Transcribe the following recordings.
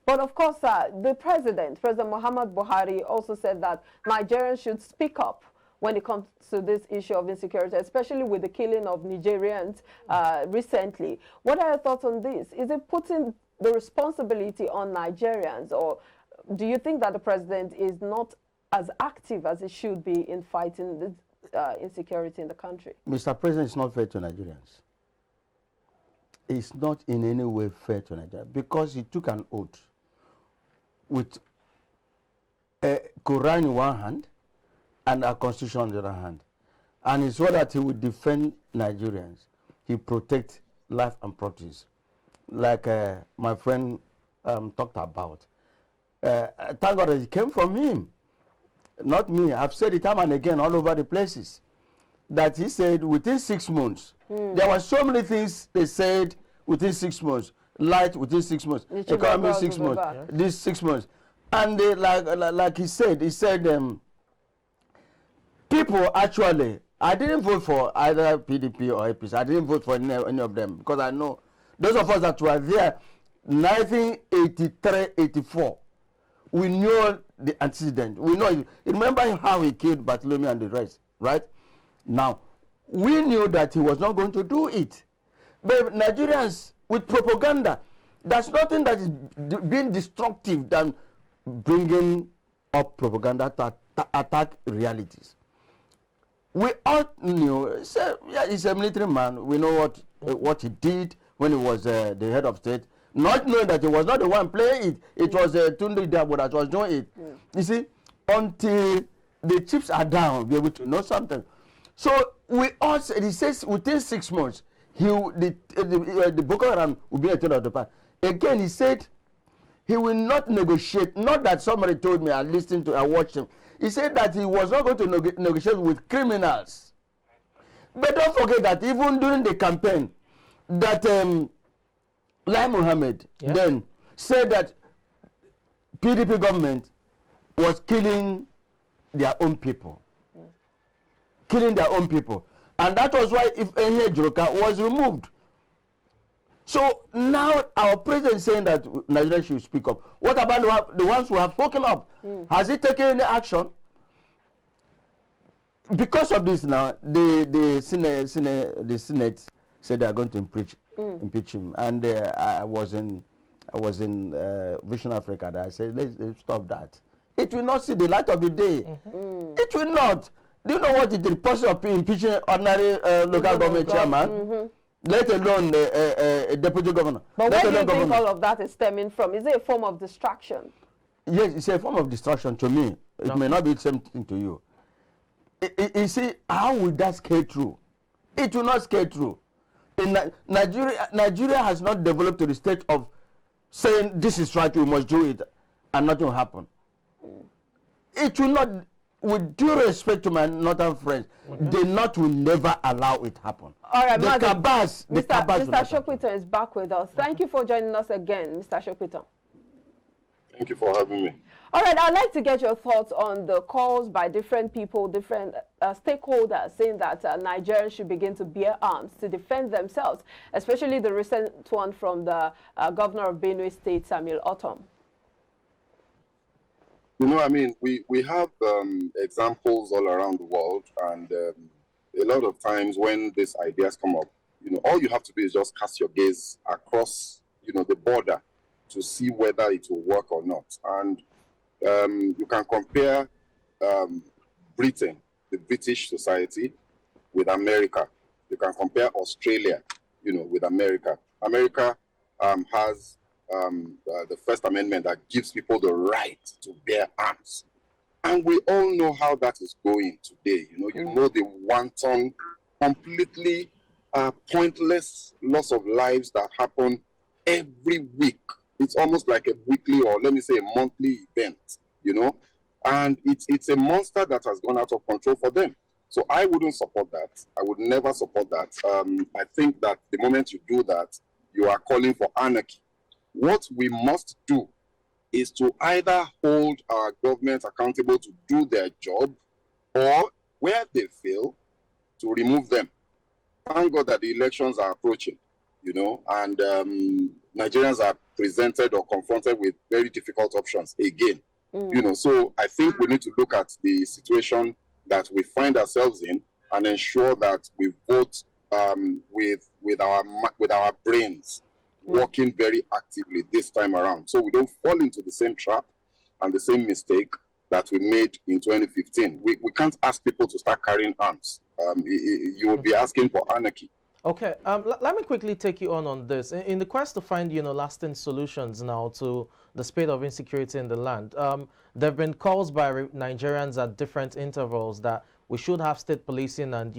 But of course, President Muhammad Buhari, also said that Nigerians should speak up when it comes to this issue of insecurity, especially with the killing of Nigerians recently. What are your thoughts on this? Is it putting the responsibility on Nigerians, or do you think that the president is not as active as he should be in fighting this insecurity in the country? Mr. President is not fair to Nigerians. It's not in any way fair to Nigeria because he took an oath with a Quran in one hand and a constitution on the other hand. And he swore that he would defend Nigerians. He protect life and properties, like my friend talked about. Thank God that it came from him, not me. I've said it time and again all over the places, that he said within 6 months, there were so many things they said within 6 months. Light within 6 months, economy 6 months, this 6 months. And they, like he said, people actually, I didn't vote for either PDP or APC. I didn't vote for any of them because I know those of us that were there 1983, 84, we knew the antecedent. We know, remember how he killed Bartholomew and the rest, right? Now, we knew that he was not going to do it. But Nigerians, with propaganda, there's nothing that is being destructive than bringing up propaganda to attack realities. We all knew, he's a military man. We know what he did when he was the head of state, not knowing that he was not the one playing it. It was Tunde Dabo that was doing it. You see, until the chips are down, be able to know something. So we also, he says within 6 months, the Boko Haram will be a third of the past. Again, he said he will not negotiate. Not that somebody told me, I listened to, I watched him. He said that he was not going to negotiate with criminals. But don't forget that even during the campaign, that Lai Mohammed then said that PDP government was killing their own people. Killing their own people. And that was why if Enye Joka was removed. So now our president is saying that Nigeria should speak up. What about the ones who have spoken up? Has he taken any action? Because of this now, the Senate said they are going to impeach him. And I was in Vision Africa that I said, let's stop that. It will not see the light of the day. It will not. Do you know what it is? The process of impeaching ordinary local government chairman? Let alone a deputy governor. But where do you think all of that is stemming from? Is it a form of distraction? Yes, it's a form of distraction to me. It may not be the same thing to you. You see, how will that scale through? It will not scale through. In Nigeria has not developed to the state of saying this is right, we must do it, and nothing will happen. It will not. With due respect to my northern friends, the North will never allow it happen. All right, Mr. Sokoto is back with us. Thank you for joining us again, Mr. Sokoto. Thank you for having me. All right, I'd like to get your thoughts on the calls by different people, different stakeholders, saying that Nigerians should begin to bear arms to defend themselves, especially the recent one from the governor of Benue State, Samuel Otom. You know, I mean, we have examples all around the world, and a lot of times when these ideas come up, you know, all you have to do is just cast your gaze across, you know, the border to see whether it will work or not. And you can compare Britain, the British society, with America. You can compare Australia, you know, with America. America has the First Amendment that gives people the right to bear arms. And we all know how that is going today. You know the wanton, completely pointless loss of lives that happen every week. It's almost like a weekly, or let me say a monthly event, you know. And it's a monster that has gone out of control for them. So I wouldn't support that. I would never support that. I think that the moment you do that, you are calling for anarchy. What we must do is to either hold our government accountable to do their job, or where they fail, to remove them. Thank God that the elections are approaching, you know, and Nigerians are presented or confronted with very difficult options again. You know, so I think we need to look at the situation that we find ourselves in and ensure that we vote with our brains working very actively this time around, so we don't fall into the same trap and the same mistake that we made in 2015. We can't ask people to start carrying arms. You will be asking for anarchy. Okay, let me quickly take you on this. In the quest to find, lasting solutions now to the spate of insecurity in the land, there have been calls by Nigerians at different intervals that we should have state policing and,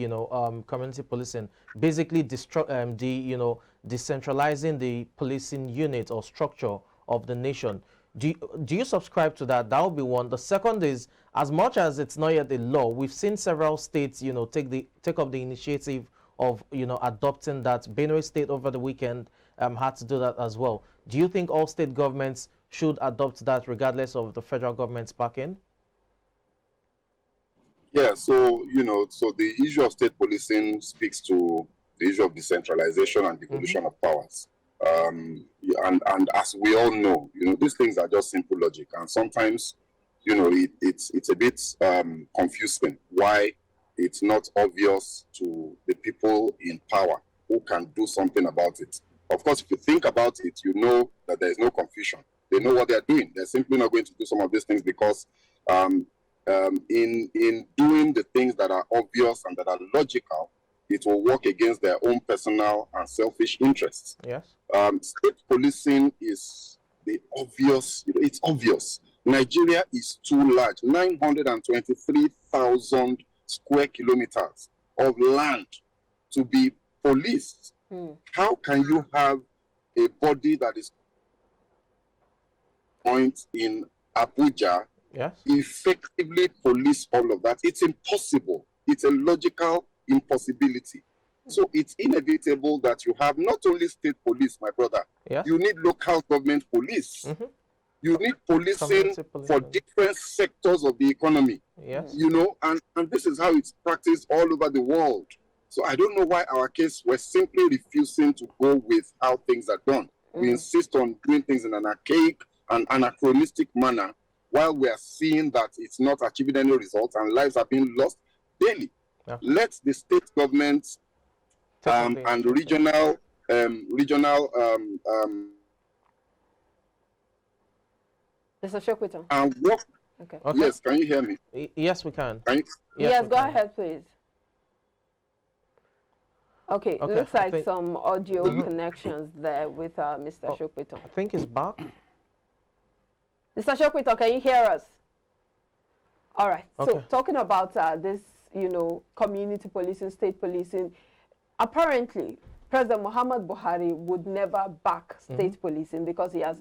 community policing, basically decentralizing the policing unit or structure of the nation. Do you subscribe to that? That would be one. The second is, as much as it's not yet a law, we've seen several states, take up the initiative of adopting that. Benue State over the weekend had to do that as well. Do you think all state governments should adopt that regardless of the federal government's backing? Yeah, so so the issue of state policing speaks to the issue of decentralization and devolution of powers. And as we all know, these things are just simple logic, and sometimes it's a bit confusing why it's not obvious to the people in power who can do something about it. Of course, if you think about it, you know that there is no confusion. They know what they're doing. They're simply not going to do some of these things because in doing the things that are obvious and that are logical, it will work against their own personal and selfish interests. Yes. State policing is the obvious. It's obvious. Nigeria is too large. 923,000 square kilometers of land to be policed. How can you have a body that is point in Abuja effectively police all of that? It's impossible. It's a logical impossibility. So it's inevitable that you have not only state police, my brother, you need local government police. You need policing for different sectors of the economy. Yes. And this is how it's practiced all over the world. So I don't know why our case, we're simply refusing to go with how things are done. We insist on doing things in an archaic and anachronistic manner while we are seeing that it's not achieving any results and lives are being lost daily. Let the state governments and regional Mr. Shokwito. And work. Okay. Yes, can you hear me? Yes, we can. Yes, go ahead, please. Okay, looks like some audio connections there with Mr. Shokwito. I think he's back. Mr. Shokwito, can you hear us? All right. So talking about this, community policing, state policing, apparently President Muhammad Buhari would never back state policing because he has,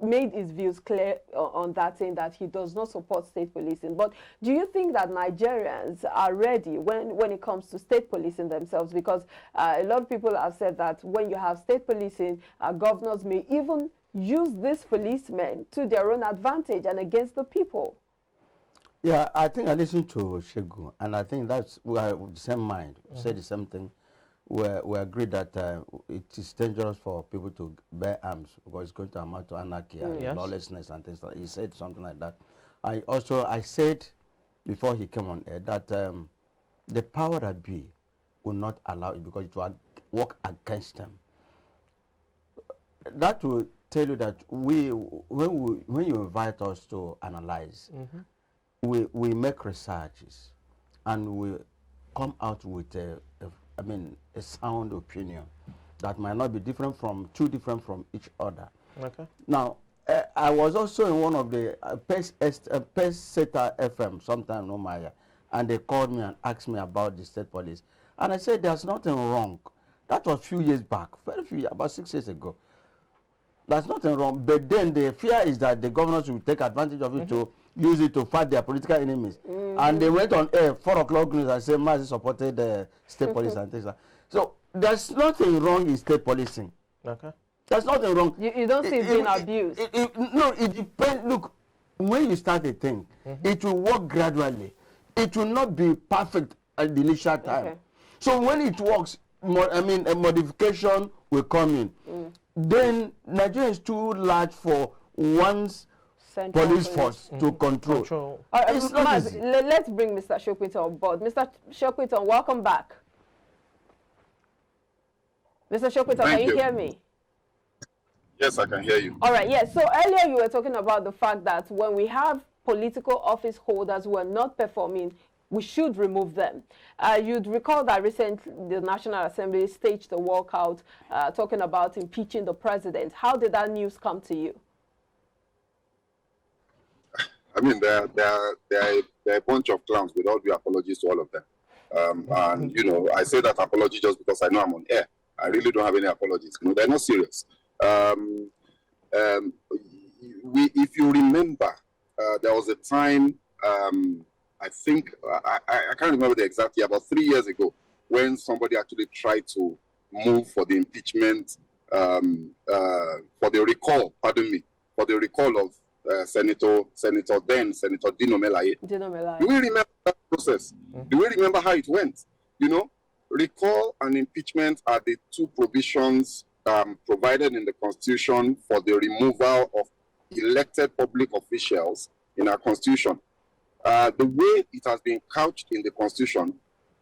made his views clear on that, saying that he does not support state policing. But do you think that Nigerians are ready when it comes to state policing themselves? Because a lot of people have said that when you have state policing, governors may even use these policemen to their own advantage and against the people. Yeah, I think I listened to Shegu, and I think we are of the same mind, say the same thing. We agree that it is dangerous for people to bear arms because it's going to amount to anarchy and lawlessness and things like that. He said something like that. I said before he came on air that the power that be will not allow it because it will work against them. That will tell you that when you invite us to analyze, we make researches and we come out with a sound opinion that might not be too different from each other. Okay. Now, I was also in one of the Peseta FM sometime no Maya, and they called me and asked me about the state police, and I said there's nothing wrong. That was a few years back, about 6 years ago. There's nothing wrong, but then the fear is that the governors will take advantage of it to use it to fight their political enemies. And they went on air 4 o'clock news and said Mazi supported the state police and things like that. So there's nothing wrong in state policing. Okay. There's nothing wrong. You don't see it being abused. No, it depends. Look, when you start a thing, it will work gradually. It will not be perfect at the initial time. Okay. So when it works, a modification will come in. Then Nigeria is too large for one's Central police force to control. All right, It's not Maz, easy. let's bring Mr. Shokwito on board. Mr. Shokwito, welcome back. Mr. Shokwito, Thank can you you. hear me? Yes, I can hear you. All right, yes. So earlier you were talking about the fact that when we have political office holders who are not performing, we should remove them. You'd recall that recently the National Assembly staged a walkout talking about impeaching the president. How did that news come to you? I mean, they're a bunch of clowns, with all due apologies to all of them. And, you know, I say that apology just because I know I'm on air. I really don't have any apologies. You know, they're not serious. If you remember, there was a time, I think, I can't remember the exact year, about 3 years ago, when somebody actually tried to move for the impeachment, for the recall, pardon me, for the recall of Senator Dino Melaye. Dino Melaye. Do we remember that process? Do we remember how it went? You know, recall and impeachment are the two provisions provided in the Constitution for the removal of elected public officials in our Constitution. The way it has been couched in the Constitution,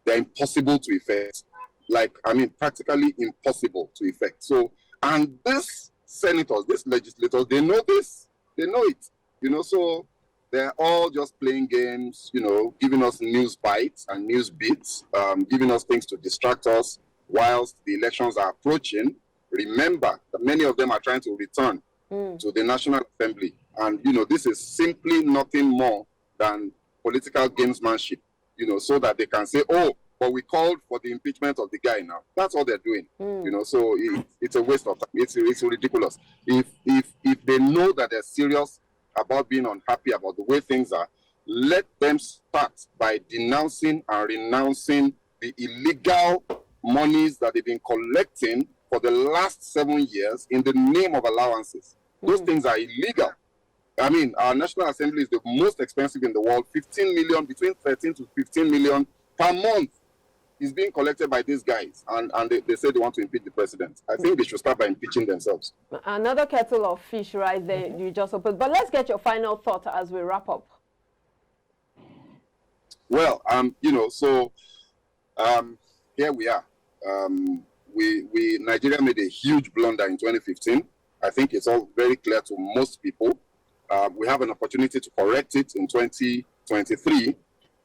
they're impossible to effect. Like, I mean, practically impossible to effect. So, and these senators, these legislators, they know this. They know it. You know, so they're all just playing games, you know, giving us news bites and news bits, giving us things to distract us whilst the elections are approaching. Remember that many of them are trying to return to the National Assembly. And, you know, this is simply nothing more than political gamesmanship, you know, so that they can say, oh, but we called for the impeachment of the guy now. That's all they're doing, you know, so it's a waste of time. It's ridiculous. If they know that they're serious about being unhappy about the way things are, let them start by denouncing and renouncing the illegal monies that they've been collecting for the last 7 years in the name of allowances. Those things are illegal. I mean, our National Assembly is the most expensive in the world. 15 million, between 13 to 15 million per month is being collected by these guys. And they say they want to impeach the president. I think they should start by impeaching themselves. Another kettle of fish right there you just opened. But let's get your final thought as we wrap up. Well, you know, so here we are. Nigeria made a huge blunder in 2015. I think it's all very clear to most people. We have an opportunity to correct it in 2023.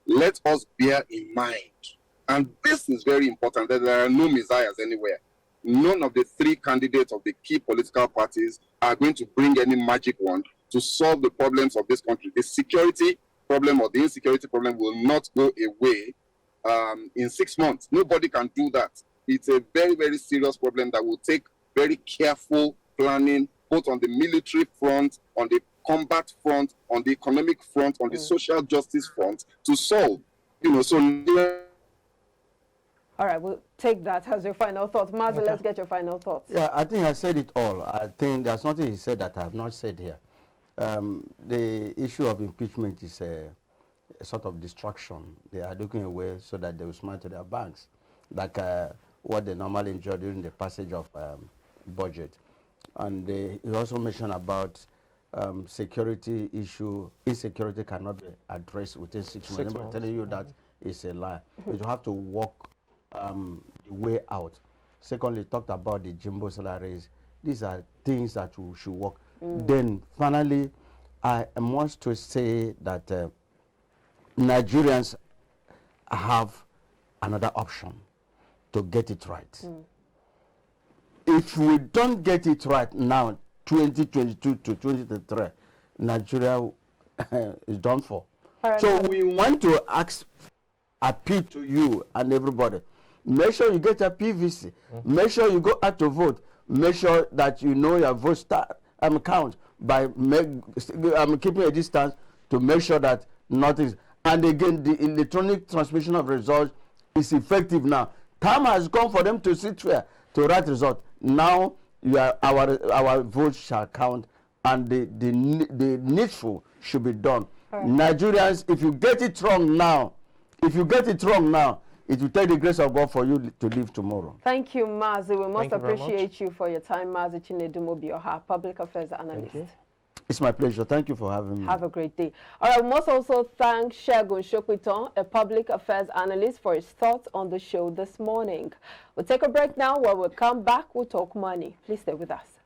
Let us bear in mind, and this is very important, that there are no messiahs anywhere. None of the three candidates of the key political parties are going to bring any magic wand to solve the problems of this country. The security problem or the insecurity problem will not go away in 6 months. Nobody can do that. It's a very, very serious problem that will take very careful planning, both on the military front, on the combat front, on the economic front, on the social justice front to solve. You know, so. All right, we'll take that as your final thought. Mazi, let's get your final thoughts. Yeah, I think I said it all. I think there's nothing he said that I have not said here. The issue of impeachment is a sort of distraction. They are looking away so that they will smile to their banks, like what they normally enjoy during the passage of budget. And he also mentioned about security issue. Insecurity cannot be addressed within 6 months. I'm telling you that is a lie. You have to walk the way out. Secondly, talked about the jumbo salaries. These are things that we should work. Then finally, I want to say that Nigerians have another option to get it right. If we don't get it right now, 2022 to 2023, Nigeria is done for. Right, so we want to appeal to you and everybody. Make sure you get a PVC. Make sure you go out to vote. Make sure that you know your vote count by keeping a distance to make sure that nothing. And again, the electronic transmission of results is effective now. Time has come for them to sit here to write result. Now our votes shall count, and the needful should be done. Right. Nigerians, if you get it wrong now, it will take the grace of God for you to live tomorrow. Thank you, Mazi. We must Thank you very appreciate you for your time, Mazi Chinedumobioha, Public Affairs Analyst. It's my pleasure. Thank you for having me. Have a great day. All right, we must also thank Shegun Shokwiton, a Public Affairs Analyst, for his thoughts on the show this morning. We'll take a break now. When we come back, we'll talk money. Please stay with us.